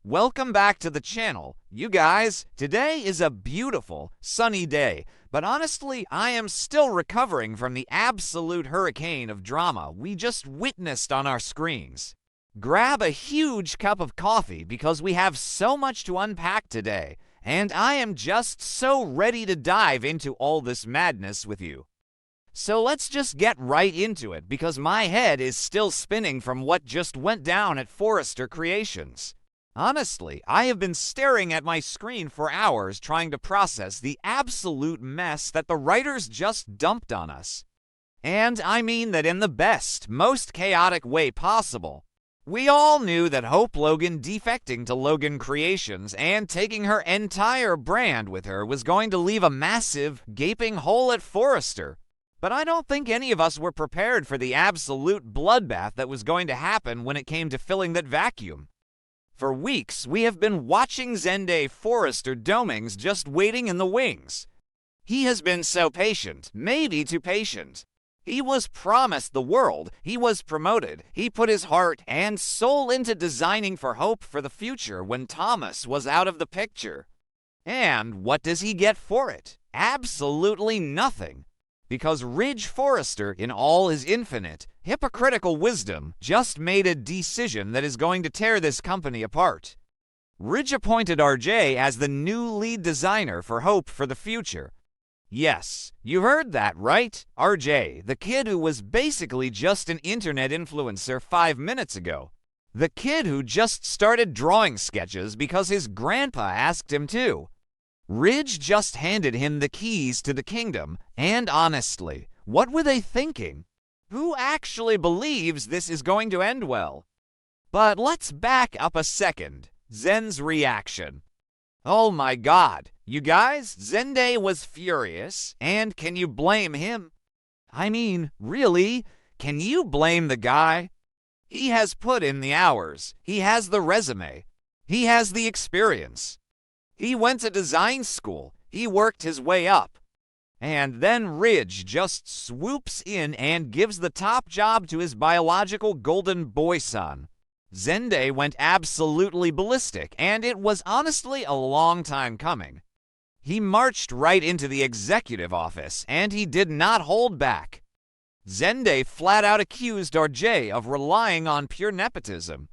Welcome back to the channel. You guys, today is a beautiful, sunny day, but honestly, I am still recovering from the absolute hurricane of drama we just witnessed on our screens. Grab a huge cup of coffee because we have so much to unpack today, and I am just so ready to dive into all this madness with you. So let's just get right into it because my head is still spinning from what just went down at Forrester Creations. Honestly, I have been staring at my screen for hours trying to process the absolute mess that the writers just dumped on us. And I mean that in the best, most chaotic way possible. We all knew that Hope Logan defecting to Logan Creations and taking her entire brand with her was going to leave a massive, gaping hole at Forrester. But I don't think any of us were prepared for the absolute bloodbath that was going to happen when it came to filling that vacuum. For weeks, we have been watching Zende Forrester Domings just waiting in the wings. He has been so patient, maybe too patient. He was promised the world, he was promoted, he put his heart and soul into designing for Hope for the future when Thomas was out of the picture. And what does he get for it? Absolutely nothing. Because Ridge Forrester, in all his infinite, hypocritical wisdom, just made a decision that is going to tear this company apart. Ridge appointed RJ as the new lead designer for Hope for the future. Yes, you heard that right? RJ, the kid who was basically just an internet influencer 5 minutes ago. The kid who just started drawing sketches because his grandpa asked him to. Ridge just handed him the keys to the kingdom, and honestly, what were they thinking? Who actually believes this is going to end well? But let's back up a second. Zen's reaction. Oh my god, you guys, Zende was furious, and can you blame him? I mean, really? Can you blame the guy? He has put in the hours, he has the resume, he has the experience. He went to design school. He worked his way up. And then Ridge just swoops in and gives the top job to his biological golden boy son. Zende went absolutely ballistic, and it was honestly a long time coming. He marched right into the executive office, and he did not hold back. Zende flat out accused RJ of relying on pure nepotism.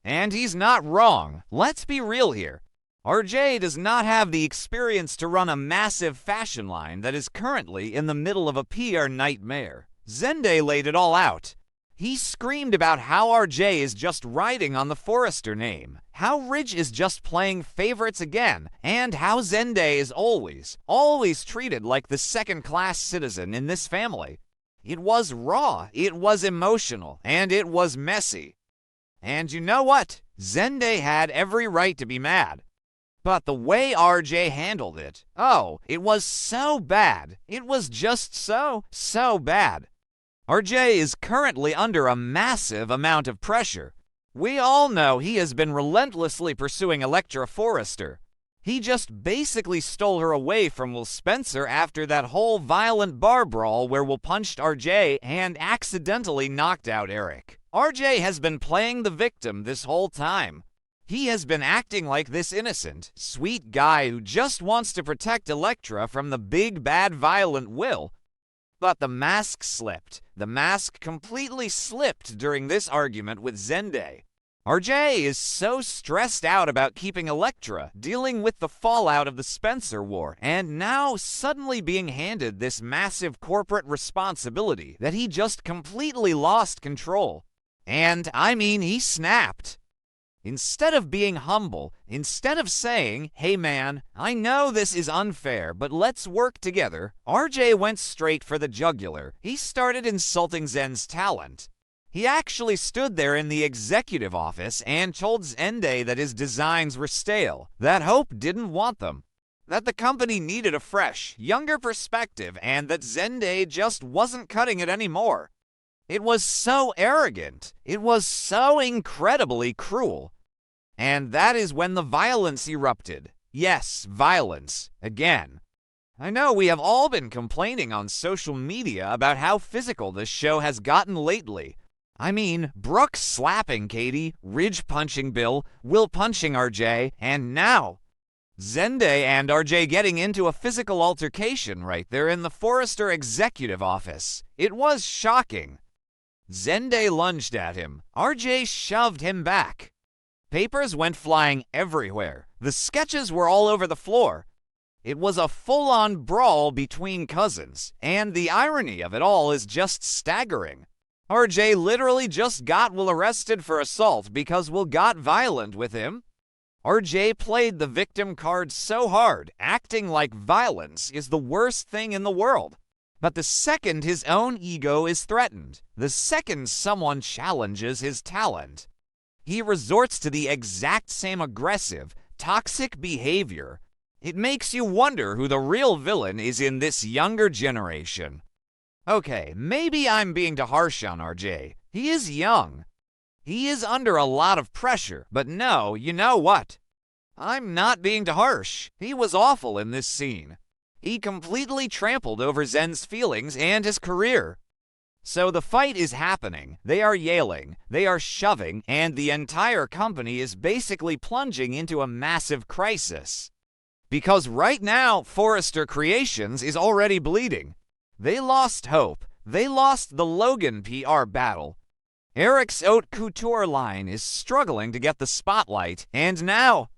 And he's not wrong. Let's be real here. RJ does not have the experience to run a massive fashion line that is currently in the middle of a PR nightmare. Zende laid it all out. He screamed about how RJ is just riding on the Forrester name, how Ridge is just playing favorites again, and how Zende is always treated like the second-class citizen in this family. It was raw, it was emotional, and it was messy. And you know what? Zende had every right to be mad. But the way RJ handled it, oh, it was so bad. It was just so bad. RJ is currently under a massive amount of pressure. We all know he has been relentlessly pursuing Elektra Forrester. He just basically stole her away from Will Spencer after that whole violent bar brawl where Will punched RJ and accidentally knocked out Eric. RJ has been playing the victim this whole time. He has been acting like this innocent, sweet guy who just wants to protect Elektra from the big, bad, violent Will. But the mask slipped. The mask completely slipped during this argument with Zende. RJ is so stressed out about keeping Elektra, dealing with the fallout of the Spencer War, and now suddenly being handed this massive corporate responsibility that he just completely lost control. And, I mean, he snapped. Instead of being humble, instead of saying, hey man, I know this is unfair, but let's work together, RJ went straight for the jugular. He started insulting Zen's talent. He actually stood there in the executive office and told Zende that his designs were stale, that Hope didn't want them, that the company needed a fresh, younger perspective, and that Zende just wasn't cutting it anymore. It was so arrogant. It was so incredibly cruel. And that is when the violence erupted. Yes, violence. Again. I know we have all been complaining on social media about how physical this show has gotten lately. I mean, Brooke slapping Katie, Ridge punching Bill, Will punching RJ, and now Zende and RJ getting into a physical altercation right there in the Forrester executive office. It was shocking. Zende lunged at him. RJ shoved him back. Papers went flying everywhere. The sketches were all over the floor. It was a full-on brawl between cousins, and the irony of it all is just staggering. RJ literally just got Will arrested for assault because Will got violent with him. RJ played the victim card so hard, acting like violence is the worst thing in the world. But the second his own ego is threatened, the second someone challenges his talent, he resorts to the exact same aggressive, toxic behavior. It makes you wonder who the real villain is in this younger generation. Okay, maybe I'm being too harsh on RJ. He is young. He is under a lot of pressure, but no, you know what? I'm not being too harsh. He was awful in this scene. He completely trampled over Zen's feelings and his career. So the fight is happening. They are yelling, they are shoving, and the entire company is basically plunging into a massive crisis. Because right now, Forrester Creations is already bleeding. They lost hope. They lost the Logan PR battle. Eric's haute couture line is struggling to get the spotlight, and now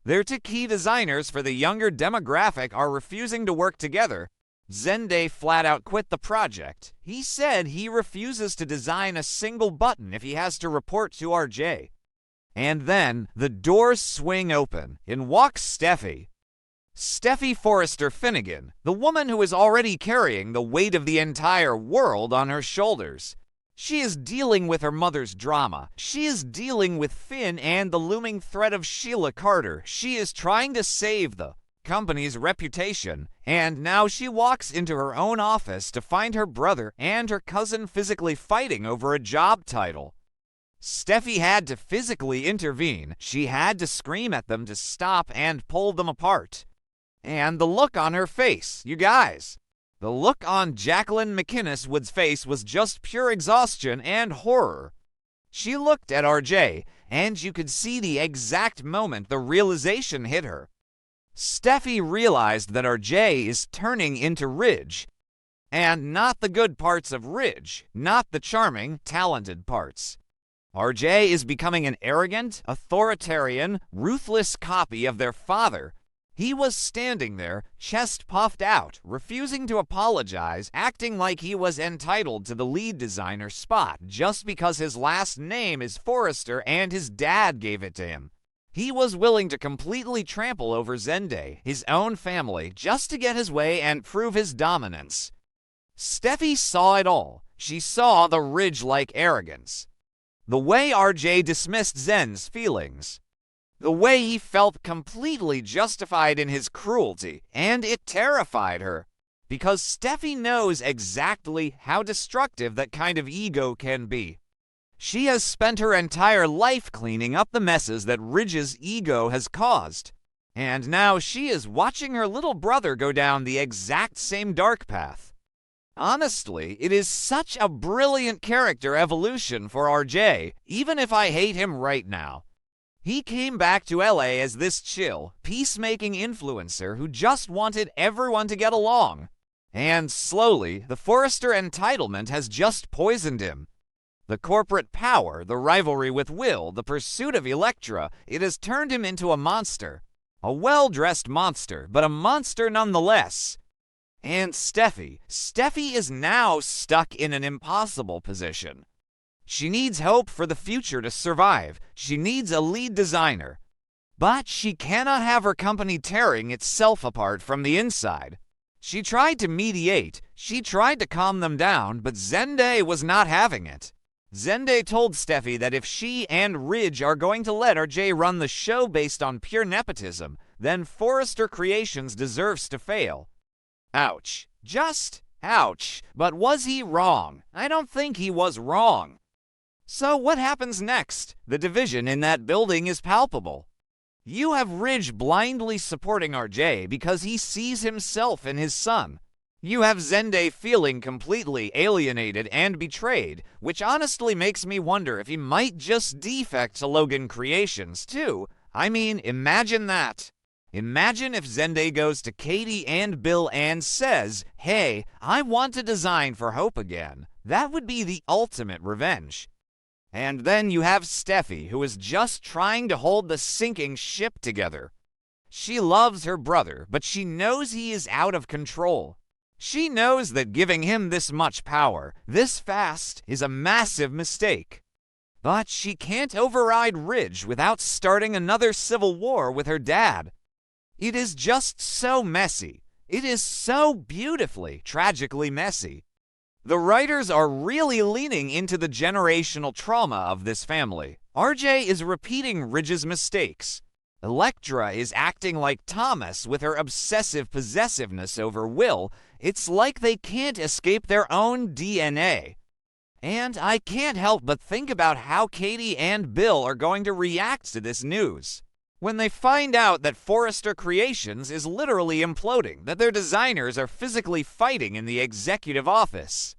their two key designers for the younger demographic are refusing to work together. Zende flat out quit the project. He said he refuses to design a single button if he has to report to RJ. And then the doors swing open. In walks Steffi. Steffi Forrester Finnegan, the woman who is already carrying the weight of the entire world on her shoulders. She is dealing with her mother's drama. She is dealing with Finn and the looming threat of Sheila Carter. She is trying to save the company's reputation, and now she walks into her own office to find her brother and her cousin physically fighting over a job title. Steffi had to physically intervene. She had to scream at them to stop and pull them apart. And the look on her face, you guys. The look on Jacqueline McInnes Wood's face was just pure exhaustion and horror. She looked at RJ, and you could see the exact moment the realization hit her. Steffi realized that RJ is turning into Ridge, and not the good parts of Ridge, not the charming, talented parts. RJ is becoming an arrogant, authoritarian, ruthless copy of their father. He was standing there, chest puffed out, refusing to apologize, acting like he was entitled to the lead designer spot just because his last name is Forrester and his dad gave it to him. He was willing to completely trample over Zende, his own family, just to get his way and prove his dominance. Steffi saw it all. She saw the Ridge-like arrogance. The way RJ dismissed Zen's feelings. The way he felt completely justified in his cruelty, and it terrified her. Because Steffi knows exactly how destructive that kind of ego can be. She has spent her entire life cleaning up the messes that Ridge's ego has caused. And now she is watching her little brother go down the exact same dark path. Honestly, it is such a brilliant character evolution for RJ, even if I hate him right now. He came back to LA as this chill, peacemaking influencer who just wanted everyone to get along. And slowly, the Forrester entitlement has just poisoned him. The corporate power, the rivalry with Will, the pursuit of Elektra, it has turned him into a monster. A well-dressed monster, but a monster nonetheless. And Steffi is now stuck in an impossible position. She needs hope for the future to survive. She needs a lead designer. But she cannot have her company tearing itself apart from the inside. She tried to mediate. She tried to calm them down, but Zende was not having it. Zende told Steffi that if she and Ridge are going to let RJ run the show based on pure nepotism, then Forrester Creations deserves to fail. Ouch. Just ouch. But was he wrong? I don't think he was wrong. So what happens next? The division in that building is palpable. You have Ridge blindly supporting RJ because he sees himself in his son. You have Zende feeling completely alienated and betrayed, which honestly makes me wonder if he might just defect to Logan Creations, too. I mean, imagine that. Imagine if Zende goes to Katie and Bill and says, "Hey, I want to design for Hope again." That would be the ultimate revenge. And then you have Steffi, who is just trying to hold the sinking ship together. She loves her brother, but she knows he is out of control. She knows that giving him this much power, this fast, is a massive mistake. But she can't override Ridge without starting another civil war with her dad. It is just so messy. It is so beautifully, tragically messy. The writers are really leaning into the generational trauma of this family. RJ is repeating Ridge's mistakes. Elektra is acting like Thomas with her obsessive possessiveness over Will. It's like they can't escape their own DNA. And I can't help but think about how Katie and Bill are going to react to this news. When they find out that Forrester Creations is literally imploding, that their designers are physically fighting in the executive office.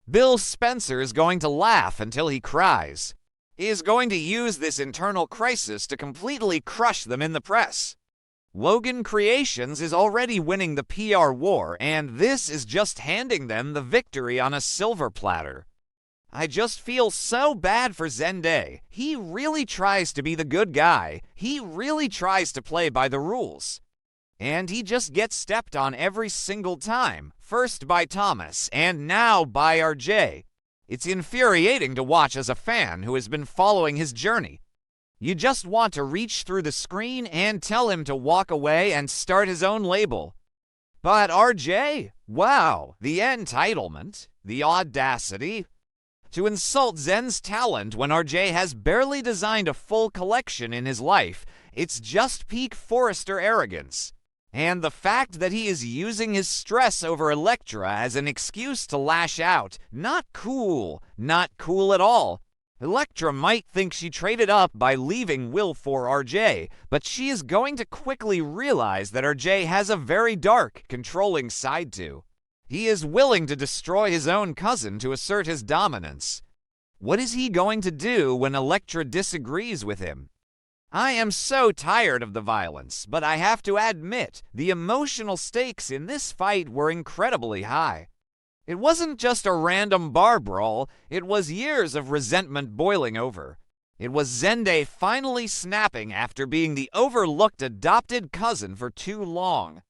Bill Spencer is going to laugh until he cries. He is going to use this internal crisis to completely crush them in the press. Logan Creations is already winning the PR war, and this is just handing them the victory on a silver platter. I just feel so bad for Zende. He really tries to be the good guy. He really tries to play by the rules. And he just gets stepped on every single time, first by Thomas, and now by RJ. It's infuriating to watch as a fan who has been following his journey. You just want to reach through the screen and tell him to walk away and start his own label. But RJ, wow, the entitlement, the audacity. To insult Zen's talent when RJ has barely designed a full collection in his life, it's just peak Forrester arrogance. And the fact that he is using his stress over Elektra as an excuse to lash out, not cool at all. Elektra might think she traded up by leaving Will for RJ, but she is going to quickly realize that RJ has a very dark, controlling side too. He is willing to destroy his own cousin to assert his dominance. What is he going to do when Elektra disagrees with him? I am so tired of the violence, but I have to admit, the emotional stakes in this fight were incredibly high. It wasn't just a random bar brawl, it was years of resentment boiling over. It was Zende finally snapping after being the overlooked adopted cousin for too long.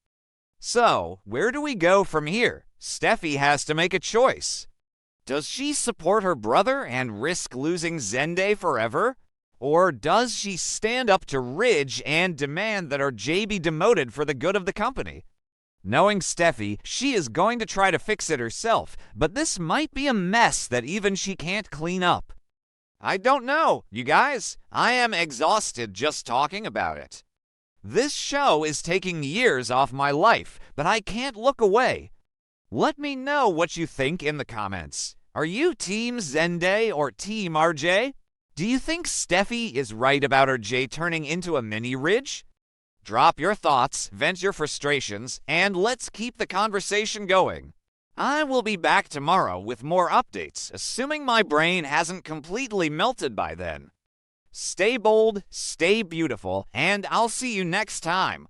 So, where do we go from here? Steffi has to make a choice. Does she support her brother and risk losing Zende forever? Or does she stand up to Ridge and demand that RJ be demoted for the good of the company? Knowing Steffi, she is going to try to fix it herself, but this might be a mess that even she can't clean up. I don't know, you guys. I am exhausted just talking about it. This show is taking years off my life, but I can't look away. Let me know what you think in the comments. Are you Team Zende or Team RJ? Do you think Steffi is right about RJ turning into a mini Ridge? Drop your thoughts, vent your frustrations, and let's keep the conversation going. I will be back tomorrow with more updates, assuming my brain hasn't completely melted by then. Stay bold, stay beautiful, and I'll see you next time.